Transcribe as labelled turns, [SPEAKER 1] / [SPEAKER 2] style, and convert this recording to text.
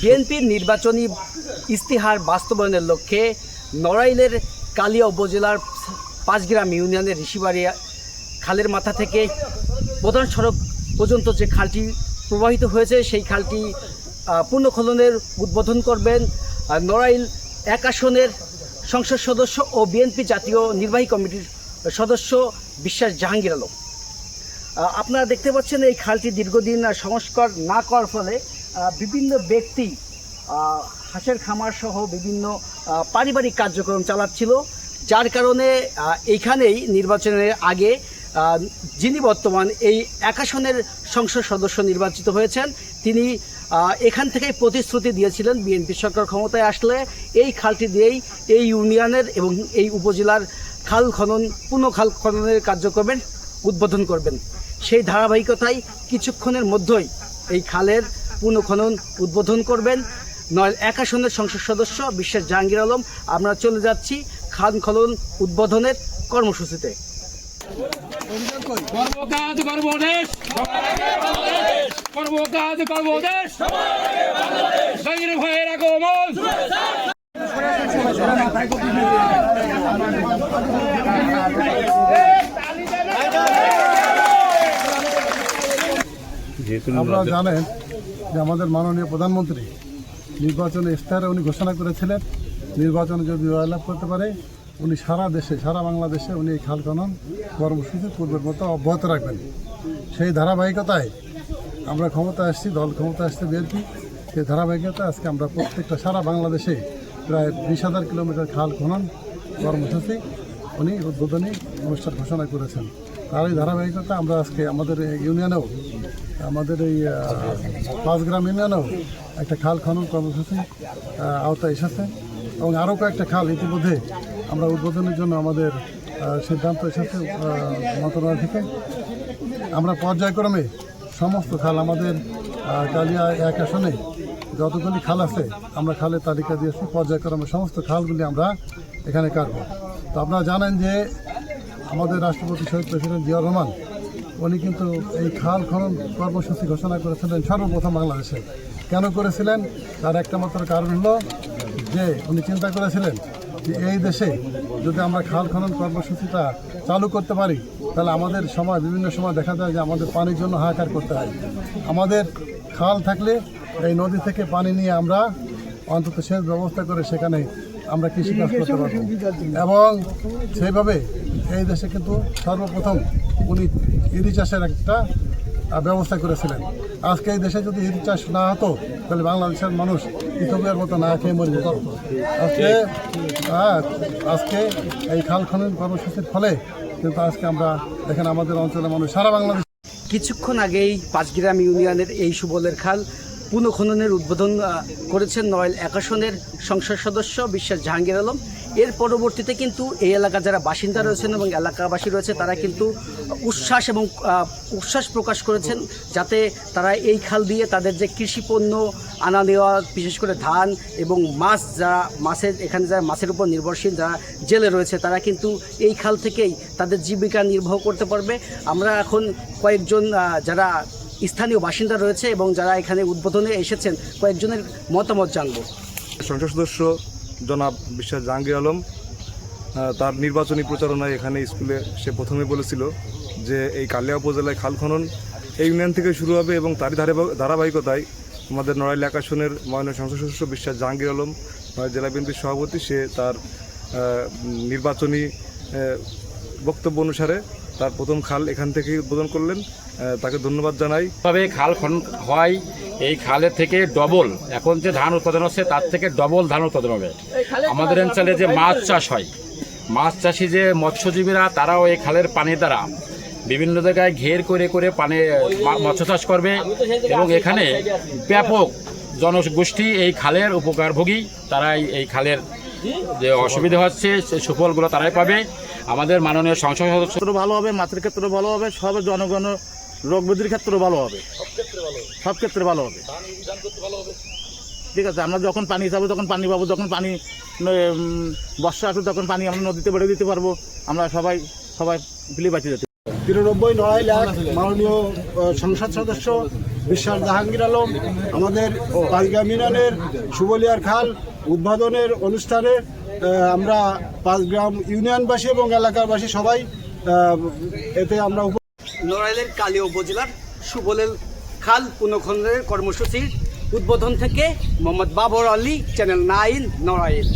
[SPEAKER 1] বিএনপির নির্বাচনী ইস্তিহার বাস্তবায়নের লক্ষ্যে নড়াইলের কালিয়া উপজেলার পাঁচগ্রাম ইউনিয়নের ঋষিবাড়িয়া খালের মাথা থেকে প্রধান সড়ক পর্যন্ত যে খালটি প্রবাহিত হয়েছে সেই খালটি পুনঃখননের উদ্বোধন করবেন নড়াইল 1 আসনের সংসদ সদস্য ও বিএনপি জাতীয় নির্বাহী কমিটির সদস্য বিশ্বাস জাহাঙ্গীর আলম। আপনারা দেখতে পাচ্ছেন এই খালটি দীর্ঘদিন সংস্কার না করার ফলে বিভিন্ন ব্যক্তি হাঁসের খামার সহ বিভিন্ন পারিবারিক কার্যক্রম চালাচ্ছিল, যার কারণে এইখানেই নির্বাচনের আগে যিনি বর্তমান এই 1 আসনের সংসদ সদস্য নির্বাচিত হয়েছেন তিনি এখান থেকেই প্রতিশ্রুতি দিয়েছিলেন বিএনপি সরকার ক্ষমতায় আসলে এই খালটি দিয়েই এই ইউনিয়নের এবং এই উপজেলার খাল খনন পুনঃখাল খননের কার্যক্রমের উদ্বোধন করবেন। সেই ধারাবাহিকতায় কিছুক্ষণের মধ্যেই এই খালের পুনঃখনন উদ্বোধন করবেন নড়াইল 1 আসনের সংসদ সদস্য বিশ্বাস জাহাঙ্গীর আলম। আমরা চলে যাচ্ছি খাল খনন উদ্বোধনের কর্মসূচিতে।
[SPEAKER 2] আপনারা জানেন যে আমাদের মাননীয় প্রধানমন্ত্রী নির্বাচনে ইস্তাহারে উনি ঘোষণা করেছিলেন নির্বাচনে যদি জয়লাভ করতে পারে উনি সারা দেশে সারা বাংলাদেশে উনি এই খাল খনন কর্মসূচি পূর্বের মতো অব্যাহত রাখবেন। সেই ধারাবাহিকতায় আমরা ক্ষমতা আসছি, দল ক্ষমতা আসছে বিএনপি, সেই ধারাবাহিকতায় আজকে আমরা প্রত্যেকটা সারা বাংলাদেশে প্রায় 20,000 কিলোমিটার খাল খনন কর্মসূচি উনি উদ্বোধনী অনুষ্ঠান ঘোষণা করেছেন। তার এই ধারাবাহিকতা আমরা আজকে আমাদের ইউনিয়নেও আমাদের এই পাঁচগ্রাম ইউনিয়নেও একটা খাল খনন কর্মসূচি আওতায় এসেছে এবং আরও কয়েকটা খাল ইতিমধ্যে আমরা উদ্বোধনের জন্য আমাদের সিদ্ধান্ত এসেছে মন্ত্রণালয় থেকে। আমরা পর্যায়ক্রমে সমস্ত খাল আমাদের কালিয়া 1 আসনে যতগুলি খাল আছে আমরা খালের তালিকা দিয়েছি, পর্যায়ক্রমে সমস্ত খালগুলি আমরা এখানে কাটব। তো আপনারা জানেন যে আমাদের রাষ্ট্রপতি শহীদ প্রেসিডেন্ট জিয়াউর রহমান উনি কিন্তু এই খাল খনন কর্মসূচি ঘোষণা করেছিলেন সর্বপ্রথম বাংলাদেশে। কেন করেছিলেন? তার একটা মাত্র কারণ হলো যে উনি চিন্তা করেছিলেন যে এই দেশে যদি আমরা খাল খনন কর্মসূচিটা চালু করতে পারি তাহলে আমাদের বিভিন্ন সময় দেখা যায় যে আমাদের পানির জন্য হাহাকার করতে হয়। আমাদের খাল থাকলে এই নদী থেকে পানি নিয়ে আমরা অন্তত সেচ ব্যবস্থা করে সেখানে আমরা কৃষিকাজ করতে পারব এবং সেইভাবে এই দেশে কিন্তু সর্বপ্রথম উনি ইরি চাষের একটা ব্যবস্থা করেছিলেন। আজকে এই দেশে যদি ইরি চাষ না হতো তাহলে বাংলাদেশের মানুষ ইথিওপিয়ার মতো না খেয়ে মরে যেত। আজকে এই খাল খনন কর্মসূচির ফলে কিন্তু আজকে আমরা দেখেন আমাদের অঞ্চলের মানুষ সারা বাংলাদেশ।
[SPEAKER 1] কিছুক্ষণ আগেই পাঁচগ্রাম ইউনিয়নের এই সুবলের খাল পুনঃখননের উদ্বোধন করেছেন নড়াইল 1 আসনের সংসদ সদস্য বিশ্বাস জাহাঙ্গীর আলম। এর পরবর্তীতে কিন্তু এই এলাকার যারা বাসিন্দা রয়েছেন এবং এলাকাবাসী রয়েছে তারা কিন্তু উচ্ছ্বাস প্রকাশ করেছেন যাতে তারা এই খাল দিয়ে তাদের যে কৃষিপণ্য আনা নেওয়া, বিশেষ করে ধান এবং মাছ, এখানে যারা মাছের উপর নির্ভরশীল যারা জেলে রয়েছে তারা কিন্তু এই খাল থেকেই তাদের জীবিকা নির্বাহ করতে পারবে। আমরা এখন কয়েকজন যারা স্থানীয় বাসিন্দা রয়েছে এবং যারা এখানে উদ্বোধনে এসেছেন কয়েকজনের মতামত জানব।
[SPEAKER 3] সংসদ সদস্য জনাব বিশ্বাস জাহাঙ্গীর আলম তার নির্বাচনী প্রচারণায় এখানে স্কুলে সে প্রথমে বলেছিল যে এই কালিয়া উপজেলায় খাল খনন এই ইউনিয়ন থেকে শুরু হবে এবং তারই ধারাবাহিকতায় আমাদের নড়াইল 1 আসনের মাননীয় সংসদ সদস্য বিশ্বাস জাহাঙ্গীর আলম জেলা বিএনপির সভাপতি, সে তার নির্বাচনী বক্তব্য অনুসারে তার প্রথম খাল এখান থেকে উদ্বোধন করলেন। তাকে ধন্যবাদ জানাই।
[SPEAKER 4] তবে খাল খনন হয় এই খালের থেকে ডবল, এখন যে ধান উৎপাদন হচ্ছে তার থেকে ডবল ধান উৎপাদন হবে। আমাদের অঞ্চলে যে মাছ চাষ হয়, মাছ চাষি যে মৎস্যজীবীরা তারাও এই খালের পানি দ্বারা বিভিন্ন জায়গায় ঘের করে করে মৎস্য চাষ করবে এবং এখানে ব্যাপক জনগোষ্ঠী এই খালের উপকারভোগী। তারাই এই খালের যে অসুবিধা হচ্ছে সেই সুফলগুলো তারাই পাবে। আমাদের মাননীয় সংসদ সদস্য
[SPEAKER 5] ভালো হবে, মাছের ক্ষেত্রে ভালো হবে, সব জনগণ রোগ ব্যাধির ক্ষেত্রে ভালো হবে, সব ক্ষেত্রে ভালো হবে। ঠিক আছে, আমরা যখন পানি যাবো তখন পানি পাবো, যখন পানি বর্ষা আসবে তখন পানি আমরা নদীতে বেড়ে দিতে পারবো। আমরা সবাই বিলে বাঁচিয়ে যেতে।
[SPEAKER 2] 93 নড়াইল 1 মাননীয় সংসদ সদস্য
[SPEAKER 6] বিশ্বাস জাহাঙ্গীর আলম আমাদের পাঁচগ্রাম ইউনিয়নের সুবলিয়ার খাল উদ্বোধনের অনুষ্ঠানে আমরা পাঁচগ্রাম ইউনিয়নবাসী এবং এলাকাবাসী সবাই এতে আমরা
[SPEAKER 1] নড়াইলের কালিয়া উপজেলার সুবলের খাল পুনঃখননের কর্মসূচির উদ্বোধন থেকে মোহাম্মদ বাবর আলী, চ্যানেল 9 নড়াইল।